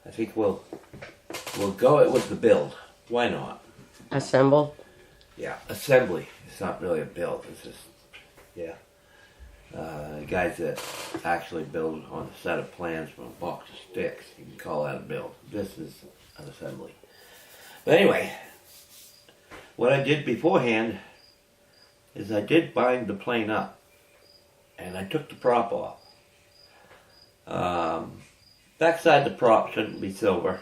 I think we'll go it with the build. Why not? Assemble? Yeah, assembly. It's not really a build. It's just, yeah. Guys that actually build on a set of plans from a box of sticks, you can call that a build. This is an assembly. But anyway, what I did beforehand is I did bind the plane up, and I took the prop off. Backside the prop shouldn't be silver.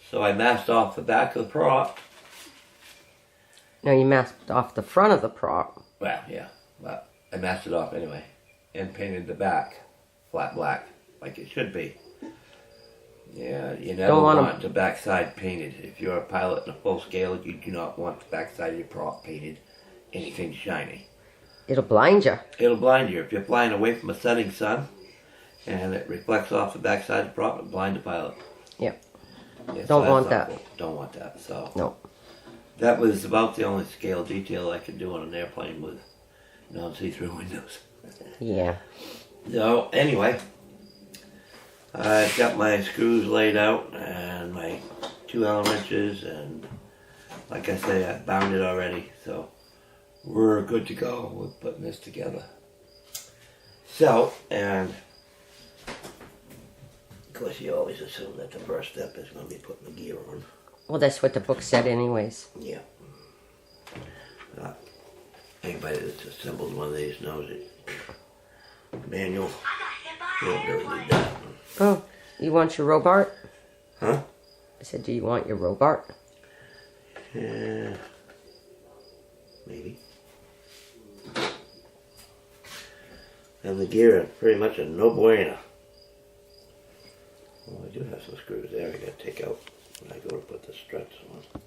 So I masked off the back of the prop. No, you masked off the front of the prop. Well, yeah, but I masked it off anyway. And painted the back flat black, like it should be. Yeah, you never want the backside painted. If you're a pilot in a full scale, you do not want the backside of your prop painted anything shiny. It'll blind you. It'll blind you. If you're flying away from a setting sun, and it reflects off the backside of the prop, it'll blind the pilot. Yep. Yeah, Don't want that. Cool. Don't want that. So no. That was about the only scale detail I could do on an airplane with non-see-through windows. Yeah. So anyway, I've got my screws laid out and my 2 Allen wrenches, and like I say, I bound it already. So we're good to go with putting this together. So, and of course you always assume that the first step is going to be putting the gear on. Well, that's what the book said anyways. Yeah. Anybody that's assembled one of these knows it. Manual. You don't really need that. Oh, you want your Robart? Huh? I said, do you want your Robart? Yeah. Maybe. And the gear is pretty much a no-brainer. Well, I do have some screws there I gotta take out when I go to put the struts on.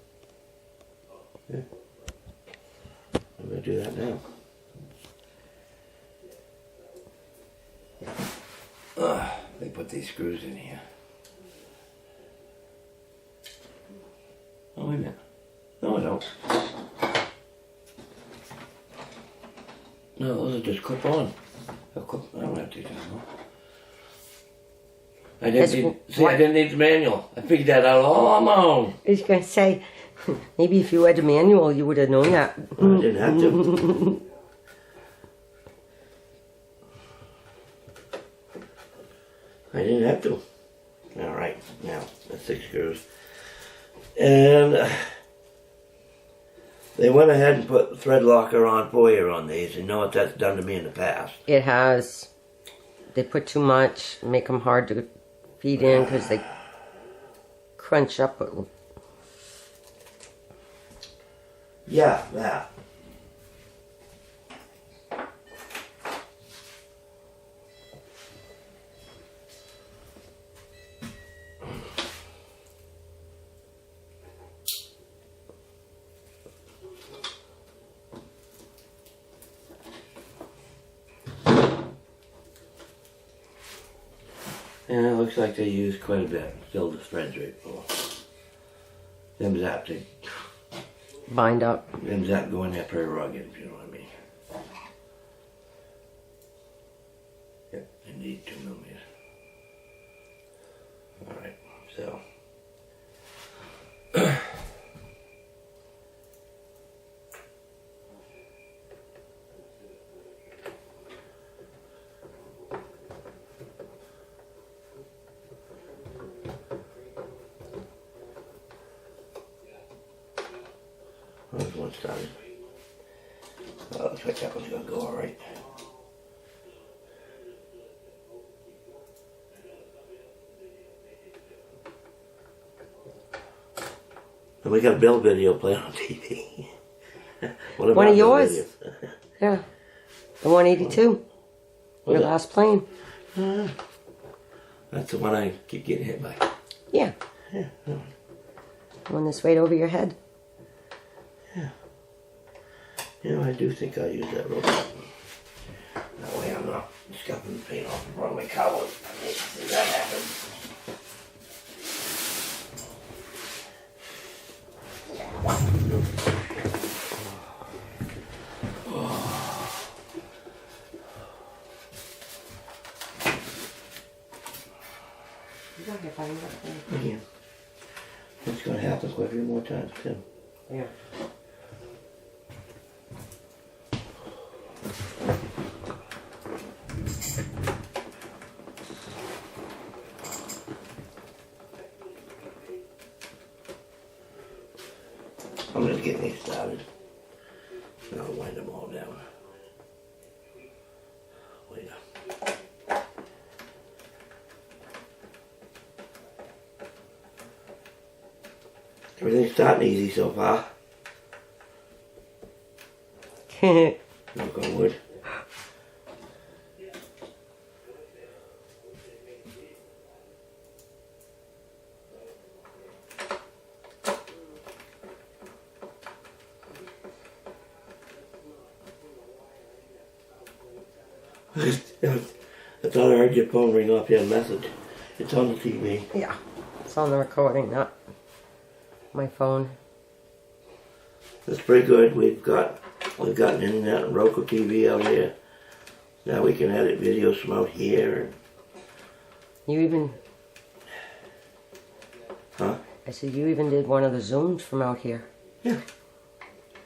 Yeah. I'm gonna do that now. They put these screws in here. Oh, wait a minute. No, I don't. No, those are just clip on. I don't have to take that off. I didn't need the manual. I figured that out all on my own. I was going to say, maybe if you had a manual, you would have known that. I didn't have to. I didn't have to. All right, now that's 6 screws. And they went ahead and put the thread locker on foyer on these. You know what that's done to me in the past. It has. They put too much, make them hard to feed in because they crunch up. Yeah, that. And it looks like they use quite a bit. Still the threads right full. Them zap to bind up. Them zap go in there pretty rugged, if you know what I mean. Yep, indeed 2 millimeters. Alright, so. There's one started. Oh, looks like that one's gonna go alright. And we got a build video playing on TV. One of yours? Yeah. The 182. Your last plane. That's the one I keep getting hit by. Yeah. Yeah. The one that's right over your head. Yeah. You know, I do think I'll use that rope. That way I'm not scuffing the paint off in front of my cowboys. I hate to see that happen. Yeah. It's going to happen quite a few more times too. Yeah. I'm going to get these started. And I'll wind them all down later. Everything's starting easy so far. Knock on wood. I thought I heard your phone ring off your message. It's on the TV. Yeah. It's on the recording, not my phone. It's pretty good. We've got an internet and Roku TV out here. Now we can edit videos from out here. You even... Huh? I said you even did one of the Zooms from out here. Yeah.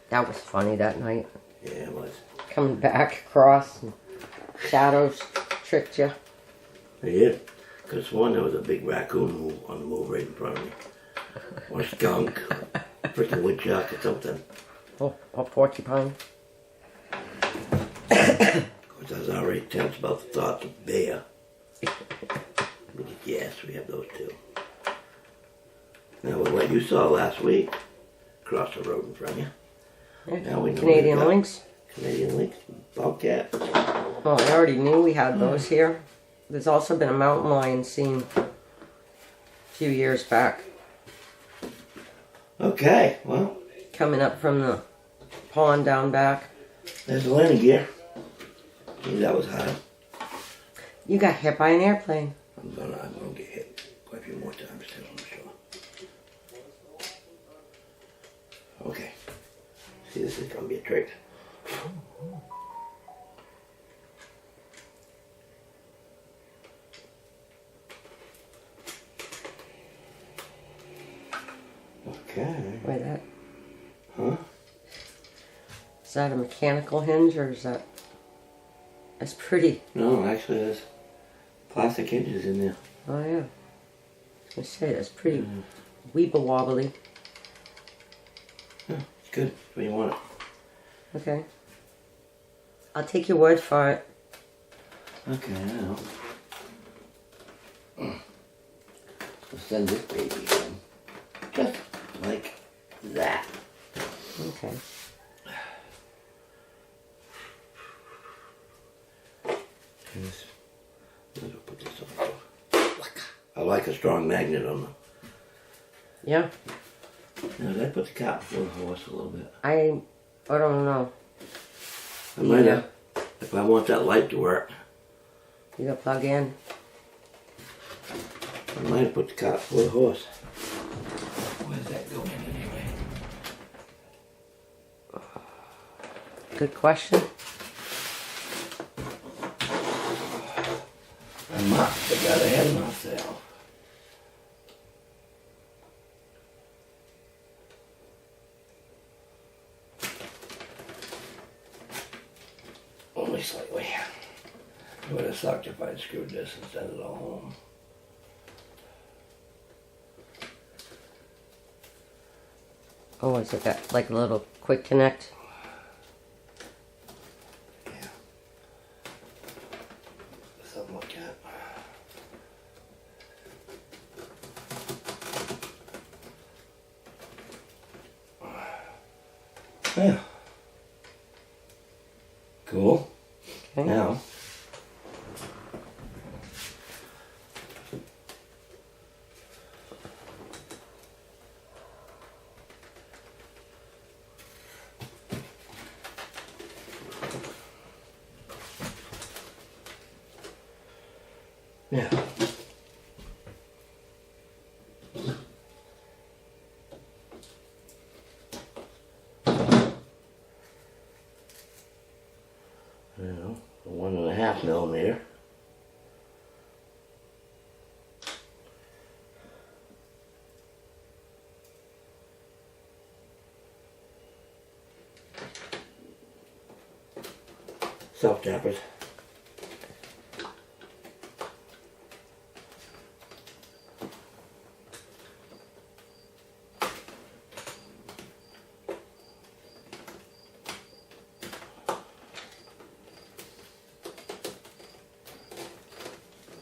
That was funny that night. Yeah, it was. Coming back across and shadows tricked you. They did. Because one, there was a big raccoon on the move right in front of me. Or skunk. Or freaking woodchuck or something. Oh, a porcupine. Of course, I was already tense about the thoughts of bear. But yes, we have those too. Now, with what you saw last week, across the road in front of you. Yeah. Now we know Canadian lynx. Canadian lynx, bobcat. Well, I already knew we had those here. There's also been a mountain lion seen a few years back. Okay, well, Coming up from the pond down back. there's the landing gear. Gee, that was hard. You got hit by an airplane. I'm gonna get hit quite a few more times too, I'm sure. Okay. See, this is gonna be a trick. Okay. Wait, that Huh? is that a mechanical hinge or is that? That's pretty. No, actually, there's plastic hinges in there. Oh yeah. I was gonna say that's pretty weeble wobbly. Yeah, it's good. What do you want it? Okay. I'll take your word for it. Okay, now. We'll send this baby in. Just like that. Okay. I'll put this on. I like a strong magnet on them. Yeah. Now, did I put the cart before the horse a little bit? I don't know. I might have. If I want that light to work, You got plug in. I might have put the cart before the horse. Where's that going anyway? Good question. I must have got ahead of myself. Only slightly. It would have sucked if I'd screwed this instead of the home. Oh, is it got like a little quick connect? Yeah. Something like that. Yeah. Cool. Okay. Now, Yeah. Well, 1.5 millimeter. Self tappers.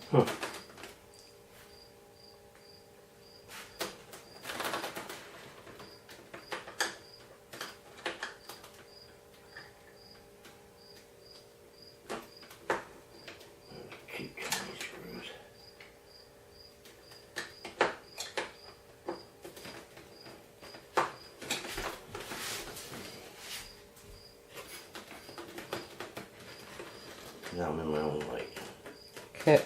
Huh. Cheap Chinese screws. Now I'm in my own light. Okay.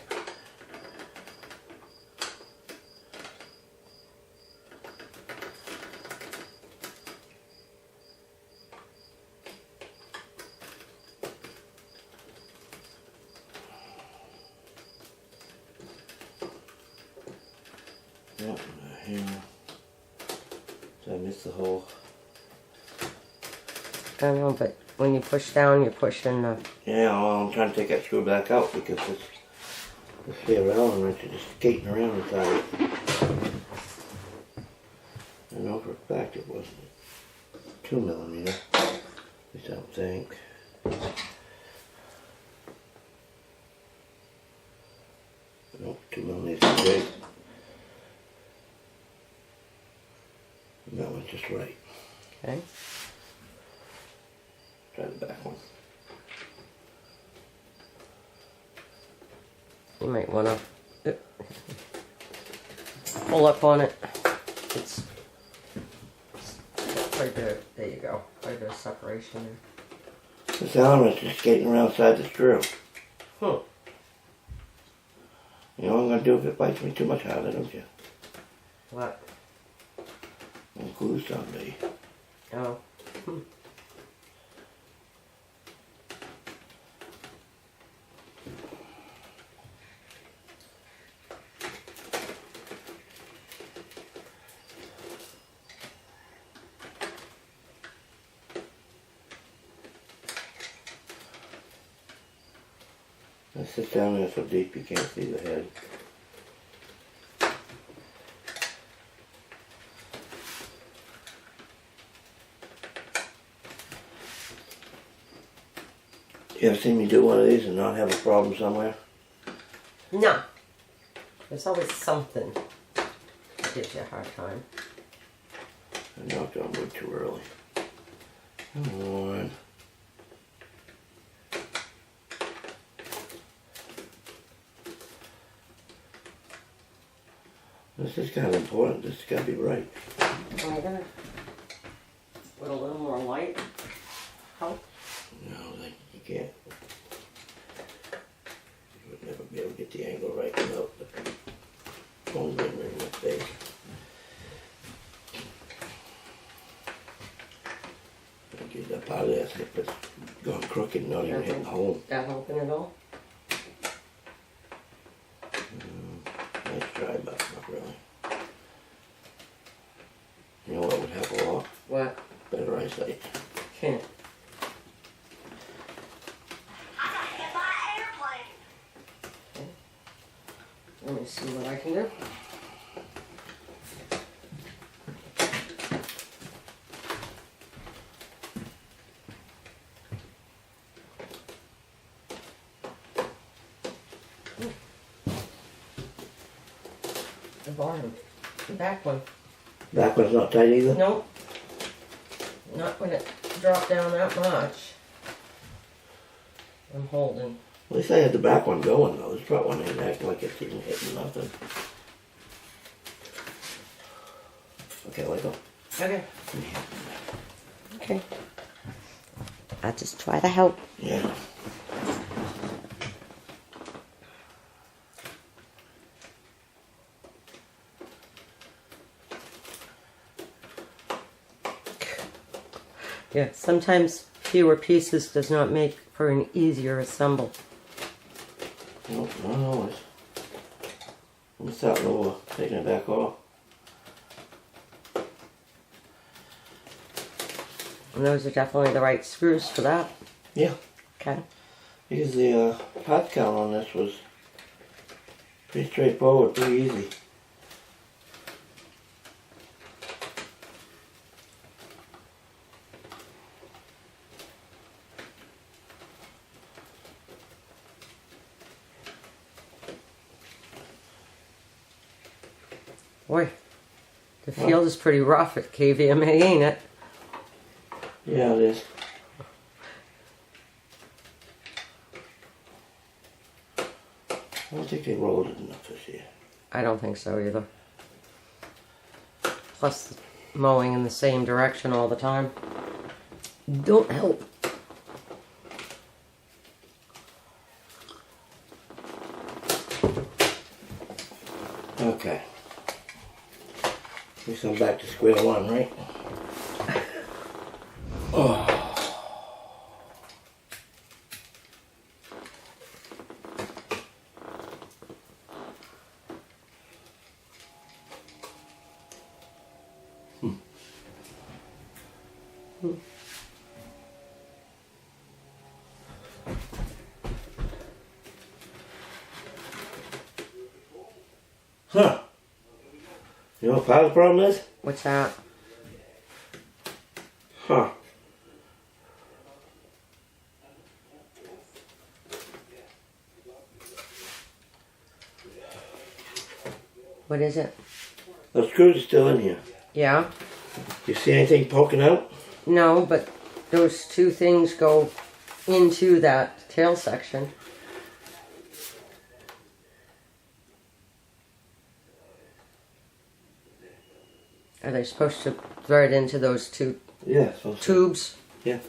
Yep, here. Did I miss the hole? I don't know, but when you push down, you're pushing the... Yeah, well, I'm trying to take that screw back out because this here Allen wrench is just skating around inside it. I know for a fact it wasn't 2 millimeter. At least I don't think. Nope, 2 millimeters is big. And that one's just right. Okay. Try the back one. You might want to pull up on it. It's quite a bit, there you go, quite a bit of separation there. This Allen wrench is skating around inside the screw. Hmm. You know what I'm going to do if it bites me too much harder, don't you? What? I'll glue somebody. Oh. Hmm. It sits down there so deep you can't see the head. You ever seen me do one of these and not have a problem somewhere? No. There's always something that gives you a hard time. I knocked on wood too early. Come on. This is kind of important. This has got to be right. Am I gonna put a little more light? Help? No, like you can't. You would never be able to get the angle right without the phone being in my face. I get up out of there, if it's gone crooked, not even hitting home. That helping at all? Nice try, but not really. You know what would help a lot? What? Better eyesight. Can't. Let me see what I can do. The bottom. The back one. Back one's not tight either? Nope. Not when it dropped down that much. I'm holding. At least I had the back one going though. This front one ain't acting like it's even hitting nothing. Okay, let go. Okay. Okay. I'll just try to help. Yeah. Yeah, sometimes fewer pieces does not make for an easier assemble. Nope, not always. What's that lower? Taking it back off. And those are definitely the right screws for that. Yeah. Okay. Because the part count on this was pretty straightforward, pretty easy. Boy, the field is pretty rough at KVMA, ain't it? Yeah, it is. I don't think they rolled it enough this year. I don't think so either. Plus, mowing in the same direction all the time don't help. Okay. Guess I'm back to square one, right? Oh. Huh. You know what part of the problem is? What's that? Huh. What is it? The screws are still in here. Yeah? You see anything poking out? No, but those two things go into that tail section. Are they supposed to thread into those two Yeah, supposed to. tubes? Yeah.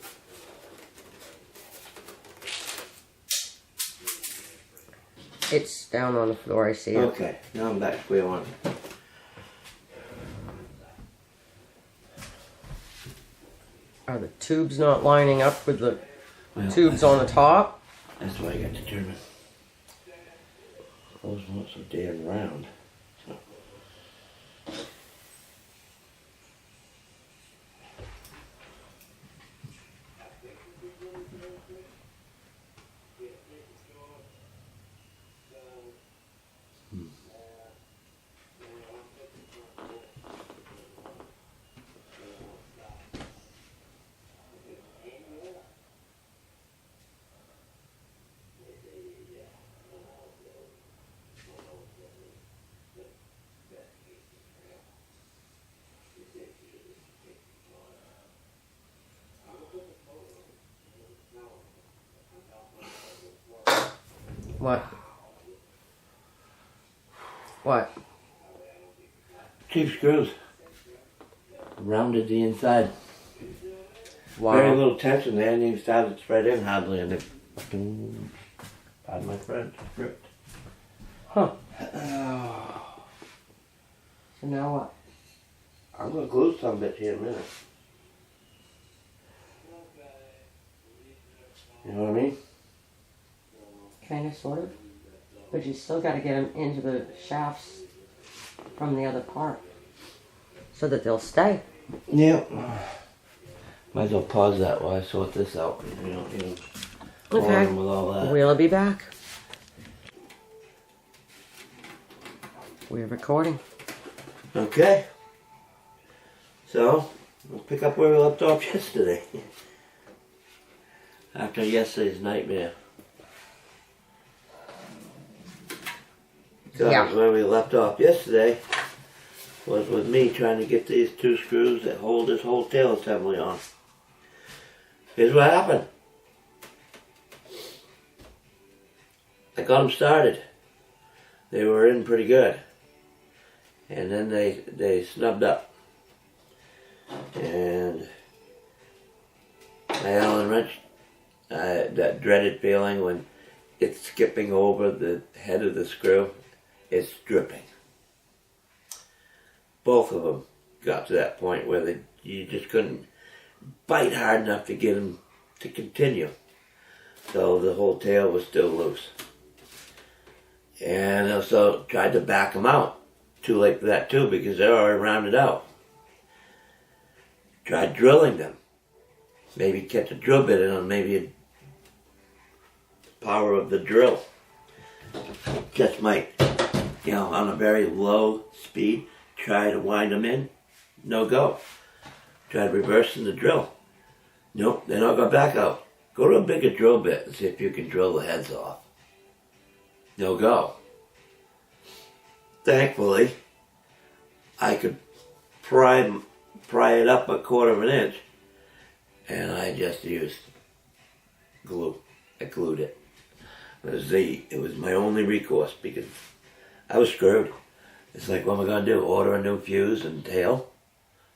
It's down on the floor, I see it. Okay, now I'm back to square one. Are the tubes not lining up with the Well, tubes on the top? That's why I got determined. Those weren't so damn round. So. What? What? Cheap screws. Rounded the inside. Wow. Very little tension there, and even started to thread in hardly, and it fucking, pardon my French, ripped. Huh. So now what? I'm gonna glue some bit here in a minute. You know what I mean? Kind of, sort of. But you still got to get them into the shafts from the other part so that they'll stay. Yep. Might as well pause that while I sort this out. You know, Okay. with all that. We'll be back. We're recording. Okay. So, we'll pick up where we left off yesterday. After yesterday's nightmare. So, Yeah. where we left off yesterday was with me trying to get these two screws that hold this whole tail assembly on. Here's what happened. I got them started. They were in pretty good. And then they snubbed up. And my Allen wrench, that dreaded feeling when it's skipping over the head of the screw, it's dripping. Both of them got to that point where you just couldn't bite hard enough to get him to continue. So the whole tail was still loose. And I also tried to back them out. Too late for that too, because they're already rounded out. Tried drilling them. Maybe catch a drill bit in them, maybe power of the drill. Just might, on a very low speed, try to wind them in. No go. Tried reversing the drill. Nope, they're not going to back out. Go to a bigger drill bit and see if you can drill the heads off. No go. Thankfully, I could pry it up a quarter of an inch, and I just used glue. I glued it. It was my only recourse because I was screwed. It's like, what am I going to do? Order a new fuse and tail?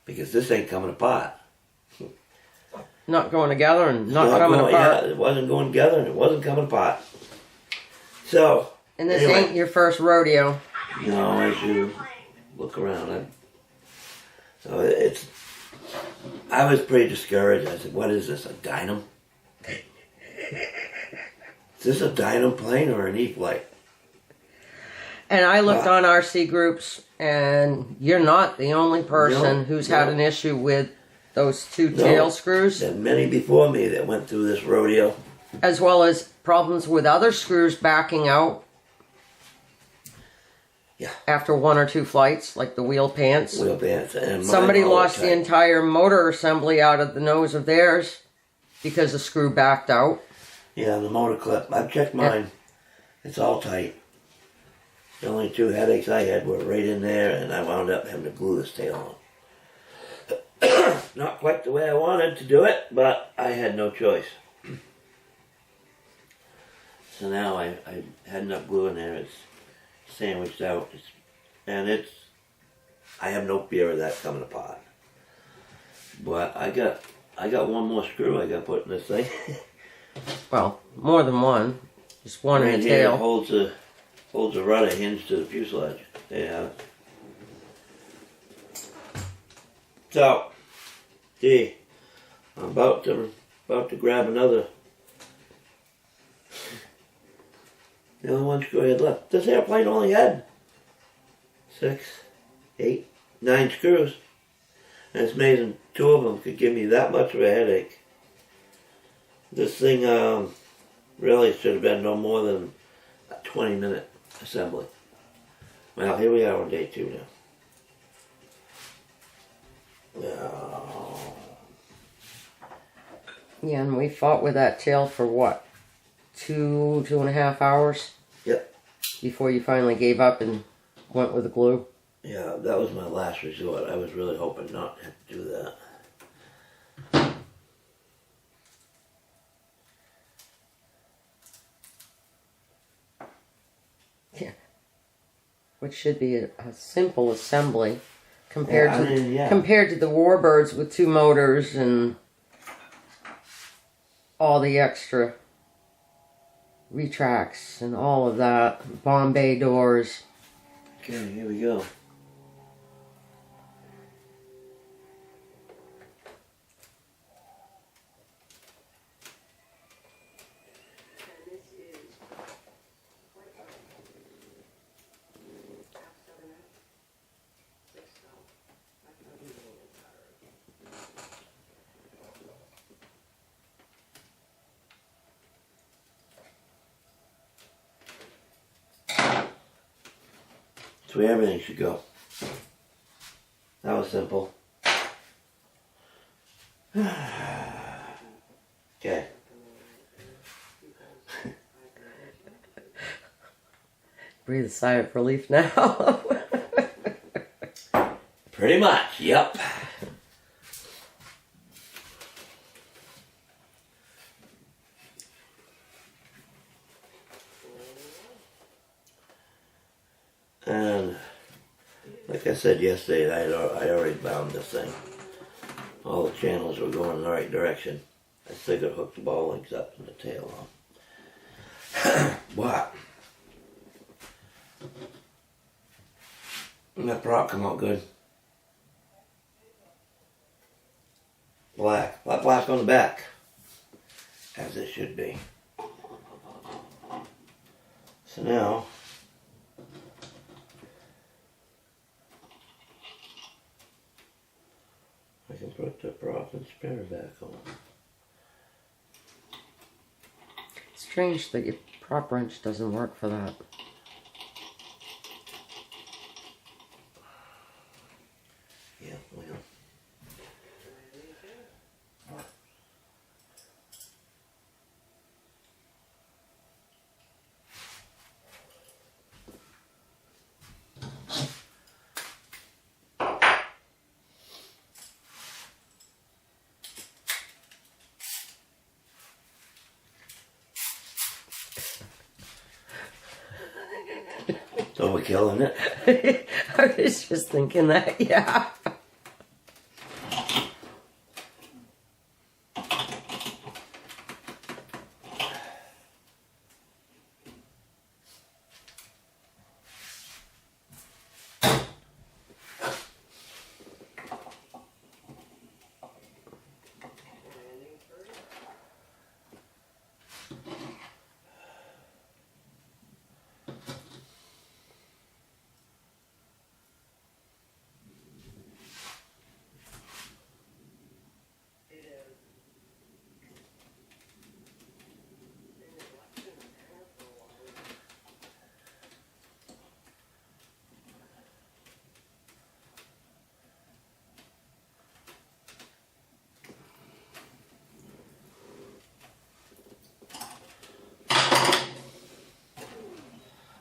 Because this ain't coming apart. Not going together and not coming apart. Yeah, it wasn't going together and it wasn't coming apart. So, and this ain't your first rodeo. No, as you look around, I was pretty discouraged. I said, what is this, a Dynam? Is this a Dynam plane or an Eflite? And I looked on RC groups, and you're not the only person who's had an issue with those two tail screws. There are many before me that went through this rodeo. As well as problems with other screws backing out. Yeah. After one or two flights, like the wheel pants. Wheel pants. And somebody lost the entire motor assembly out of the nose of theirs because the screw backed out. Yeah, the motor clip. I've checked mine. Yeah. It's all tight. The only two headaches I had were right in there, and I wound up having to glue this tail on. Not quite the way I wanted to do it, but I had no choice. So now I had enough glue in there. It's sandwiched out, I have no fear of that coming apart. But I got one more screw I got put in this thing. Well, more than one. Just one in the tail. It holds a rudder hinge to the fuselage. Yeah. So, gee, I'm about to grab another. The only one screw I had left. This airplane only had 6, 8, 9 screws. And it's amazing 2 of them could give me that much of a headache. This thing really should have been no more than a 20-minute assembly. Well, here we are on day 2 now. Oh. Yeah, and we fought with that tail for what? 2.5 hours? Yep. Before you finally gave up and went with the glue? Yeah, that was my last resort. I was really hoping not to have to do that. Yeah. Which should be a simple assembly compared to the Warbirds with 2 motors and all the extra retracts and all of that. Bombay doors. Okay, here we go. That's where everything should go. That was simple. Okay. Breathe a sigh of relief now. Pretty much, yep. And like I said yesterday, I already bound this thing. All the channels were going in the right direction. I still could hook the ball links up and the tail on. But that prop come out good. black. Black on the back. As it should be. So now, I can put the prop and spinner back on. Strange that your prop wrench doesn't work for that. Yeah, well. Overkill, isn't it? I was just thinking that, yeah.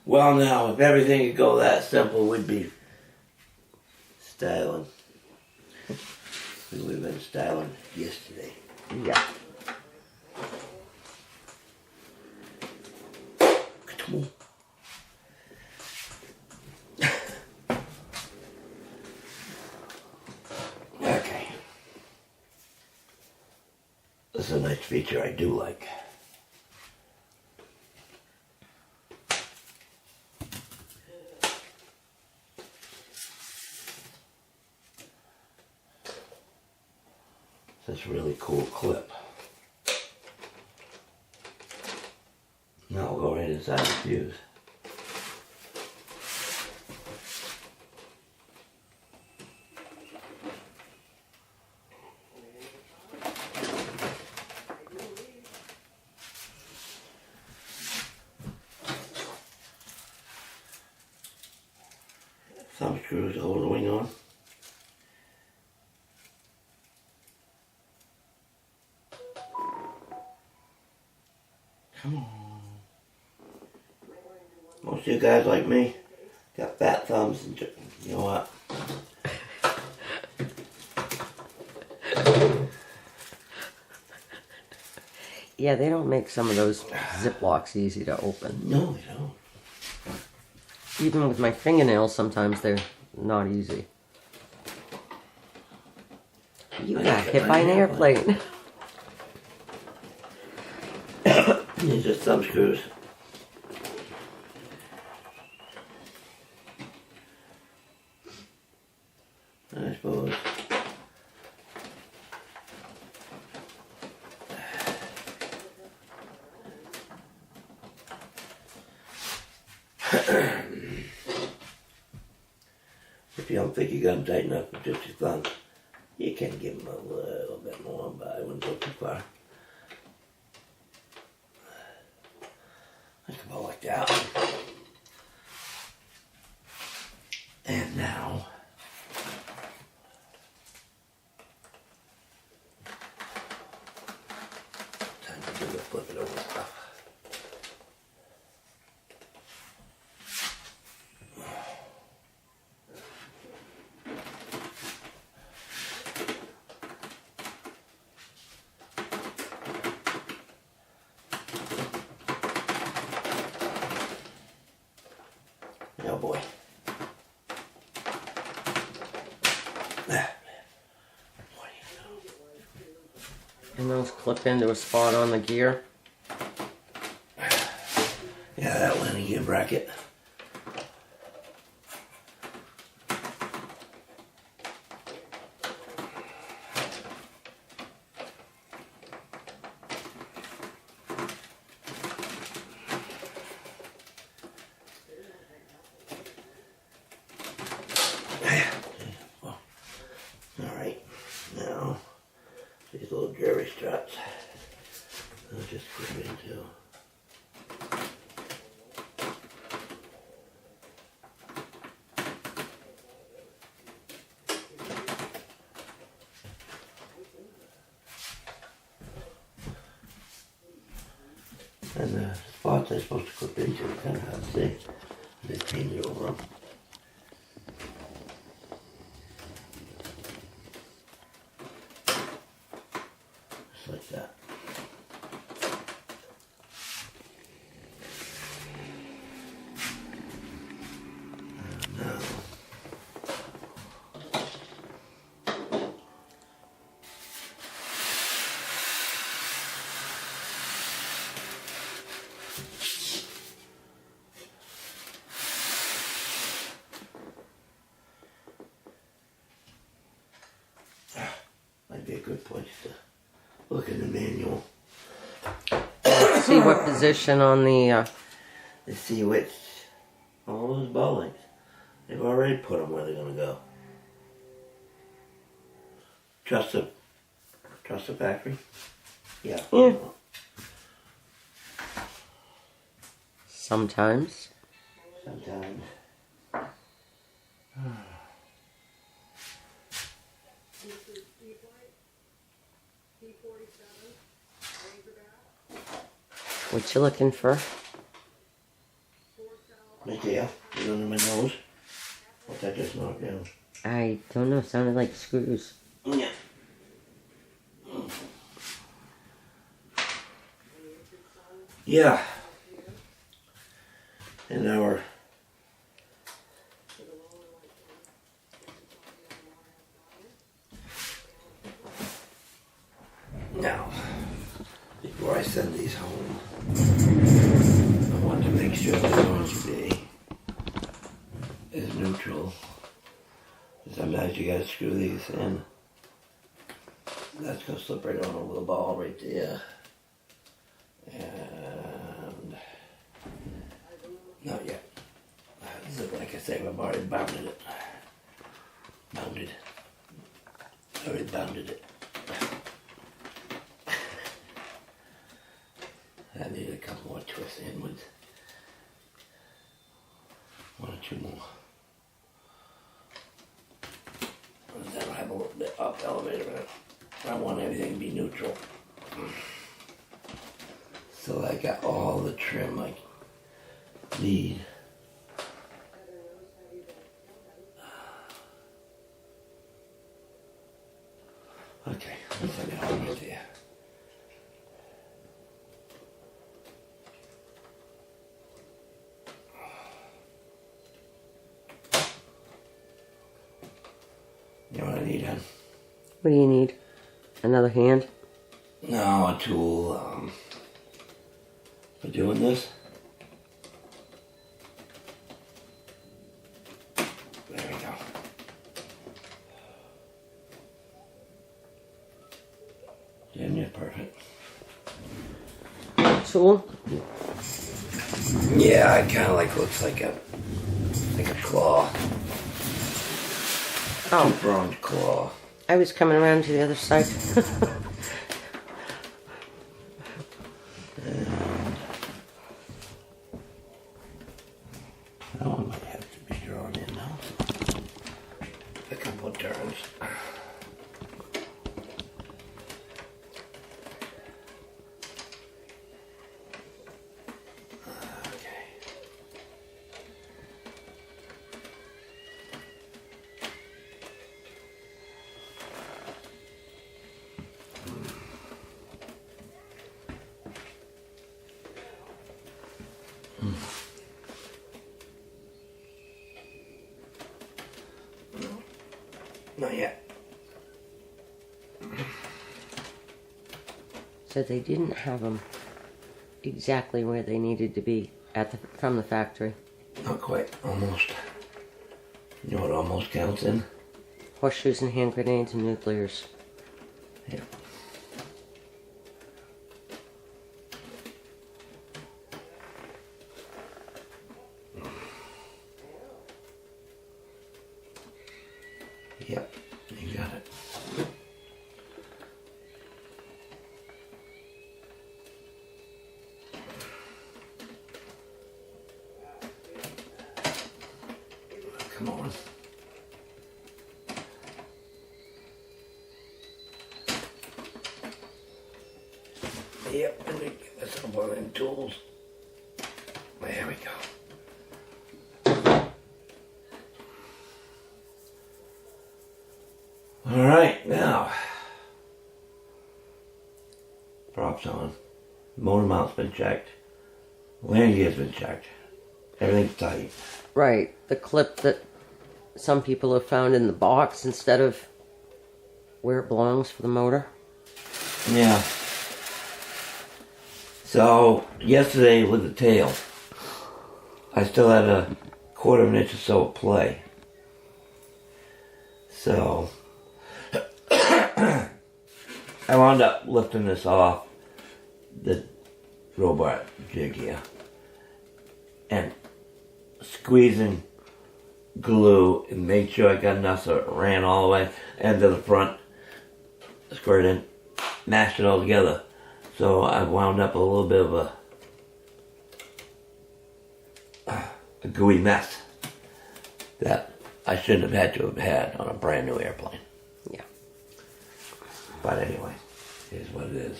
Well, now, if everything could go that simple, we'd be styling. We would have been styling yesterday. Yeah. Okay. This is a nice feature I do like. This really cool clip. Now we'll go right inside the fuse. Thumb screws to hold the wing on. Come on. Most of you guys like me got fat thumbs and you know what? Yeah, they don't make some of those Ziplocs easy to open. No, they don't. Even with my fingernails, sometimes they're not easy. You got hit by an airplane. These are thumb screws. I suppose. If you don't think you got them tight enough with just your thumb, you can give them a little bit more, but I wouldn't go too far. Like about like that. And now, time to do the flip it over stuff. Oh boy. What do you know? And those clip into a spot on the gear. Yeah, that landing gear bracket. struts. I'll just clip into. And the spots they're supposed to clip into are kind of hard to see. They painted over them. Just like that. And now, might be a good place to look in the manual. See what position on the, To see which, all those bowlings. They've already put them where they're going to go. Trust the factory? Yeah. Yeah. sometimes. Sometimes. What you looking for? Right there, right under my nose. What's that just knocked down? I don't know, sounded like screws. Yeah. Yeah. And now we're now, before I send these home, I want to make sure the orange bee is neutral. Sometimes you gotta screw these in. That's gonna slip right on over the ball right there. And not yet. Like I say, I've already bounded it. Bounded. I already bounded it. I need a couple more twists inwards. One or two more. And then I'll have a little bit up elevator in it. I want everything to be neutral. So I got all the trim I need. Okay, let's send it home right there. You know what I need, hon? What do you need? Another hand? No, a tool, for doing this. There we go. Damn near perfect. Tool? Yeah, it kind of like looks like a claw. Oh, Two-pronged claw. I was coming around to the other side. That one might have to be drawn in now. A couple of turns. Okay. Not yet. So they didn't have them exactly where they needed to be from the factory. Not quite. Almost. You know what almost counts in? Horseshoes and hand grenades and nuclears. Yeah. Yep, you got it. morning. Yep, and we get this up one of them tools. There we go. Alright, now. Props on. Motor mount's been checked. Landing gear's been checked. Everything's tight. Right. The clip that some people have found in the box instead of where it belongs for the motor. Yeah. So, yesterday with the tail, I still had a 1/4 of an inch or so of play. So, I wound up lifting this off the robot jig here and squeezing glue and made sure I got enough so it ran all the way into the front, squared in, mashed it all together. So I wound up a little bit of a gooey mess that I shouldn't have had to have had on a brand new airplane. Yeah. But anyway, it is what it is.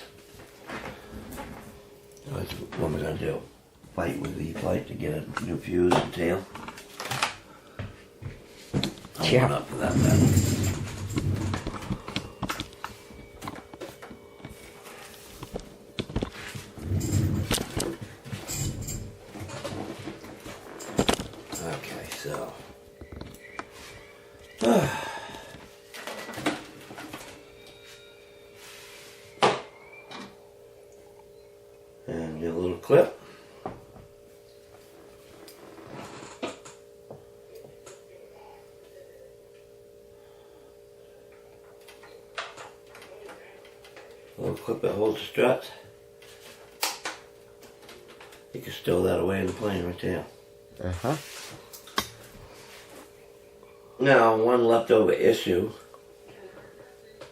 So that's what we're going to do. Fight with the Eflite to get a new fuse and tail. I'm Yeah. going up for that then. Okay, so. And get a little clip. A little clip that holds the struts. You can stow that away in the plane right there. Uh-huh. Now, one leftover issue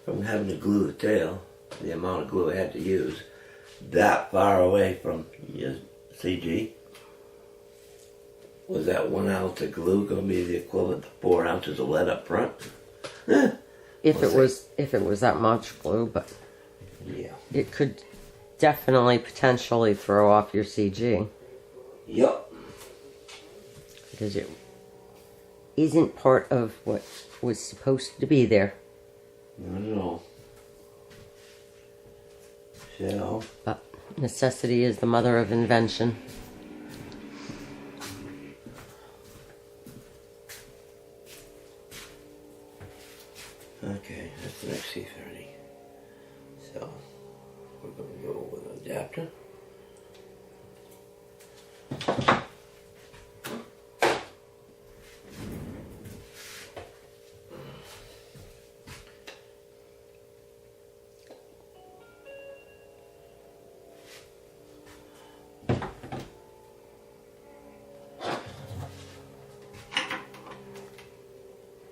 from having to glue the tail, the amount of glue I had to use, that far away from your CG, was that 1 ounce of glue going to be the equivalent to 4 ounces of lead up front? If it was that much glue, but Yeah. it could definitely potentially throw off your CG Yup. because it isn't part of what was supposed to be there. I don't know. So, But necessity is the mother of invention. okay, that's the next C30. So, we're going to go with an adapter.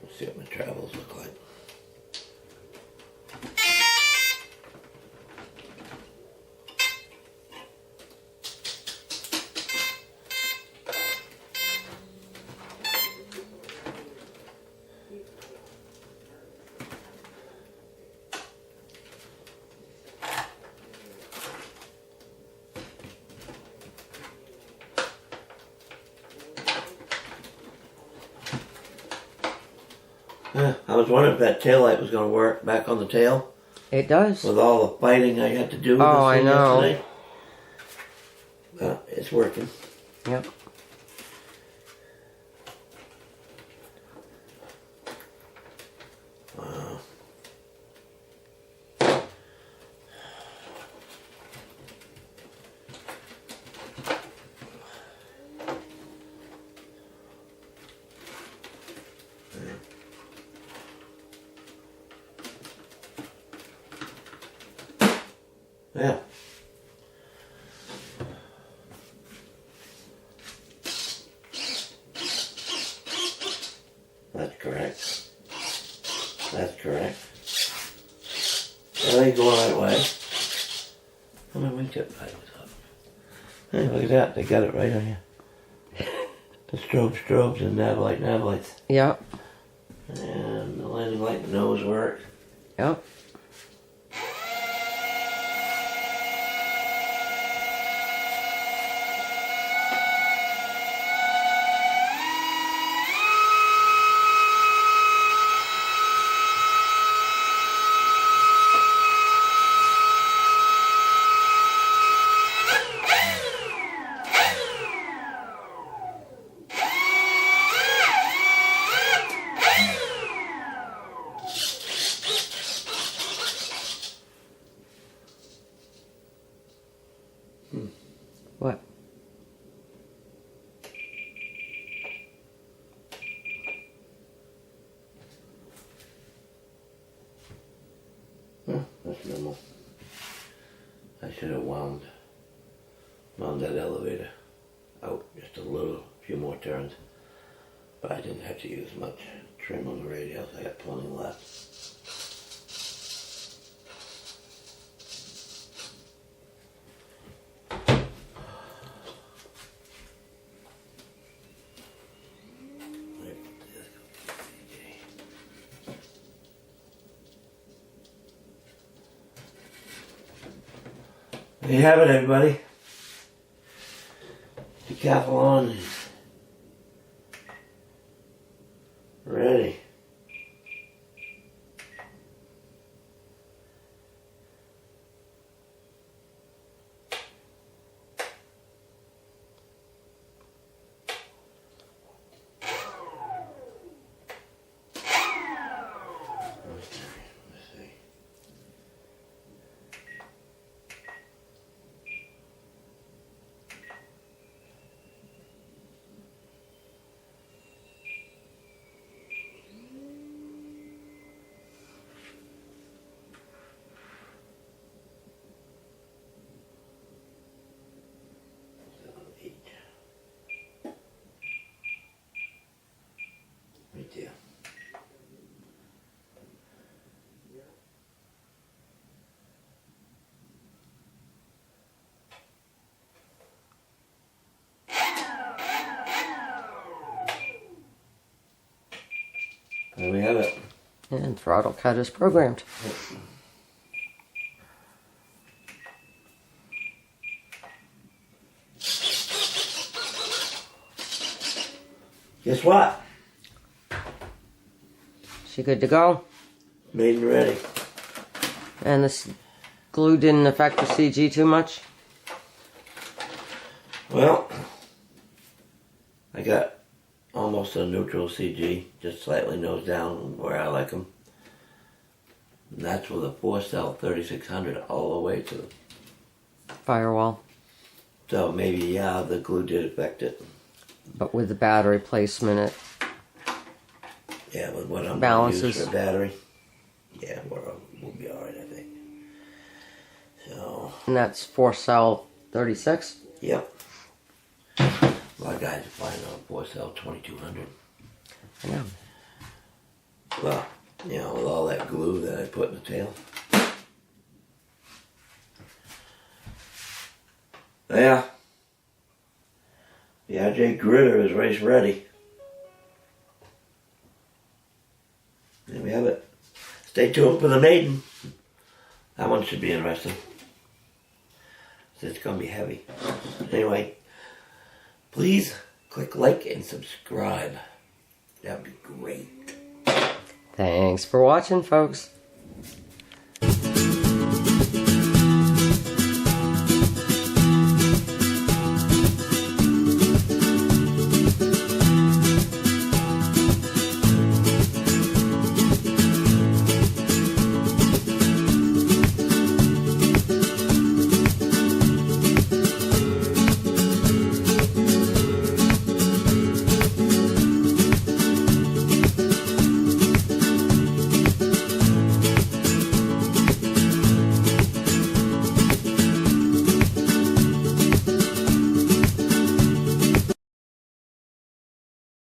Let's see what my travels look like. I was wondering if that tail light was going to work back on the tail It does. with all the fighting I had to do with Oh, this I thing know. yesterday. But it's working. Yep. Wow. Yeah. That's correct. That's correct. Well, they go the right way. How many wingtip values up? Hey, look at that. They got it right on you. The strobes and navlights. Yep. And the landing light and nose work. Yep. What? That's normal. I should have wound that elevator out just a little, few more turns. But I didn't have to use much trim on the radials. I got plenty left. There you have it, everybody. Decathlon is ready. Right there. There we have it. And throttle cut is programmed. Guess what? She good to go? Made and ready. And this glue didn't affect the CG too much? Well, I got almost a neutral CG, just slightly nose down where I like them. And that's with a 4-cell 3600 all the way to the... Firewall. So maybe, yeah, the glue did affect it. But with the battery placement, it Yeah, with what I'm going to balances. use for battery. Yeah, we'll be alright, I think. So, And that's 4-cell 36? yep. A lot of guys are flying on a 4-cell 2200. I know. Well, you know, with all that glue that I put in the tail. Yeah. The RJ Gritter is race ready. There we have it. Stay tuned for the maiden. That one should be interesting. It's going to be heavy. Anyway, please click like and subscribe. That would be great. Thanks for watching, folks.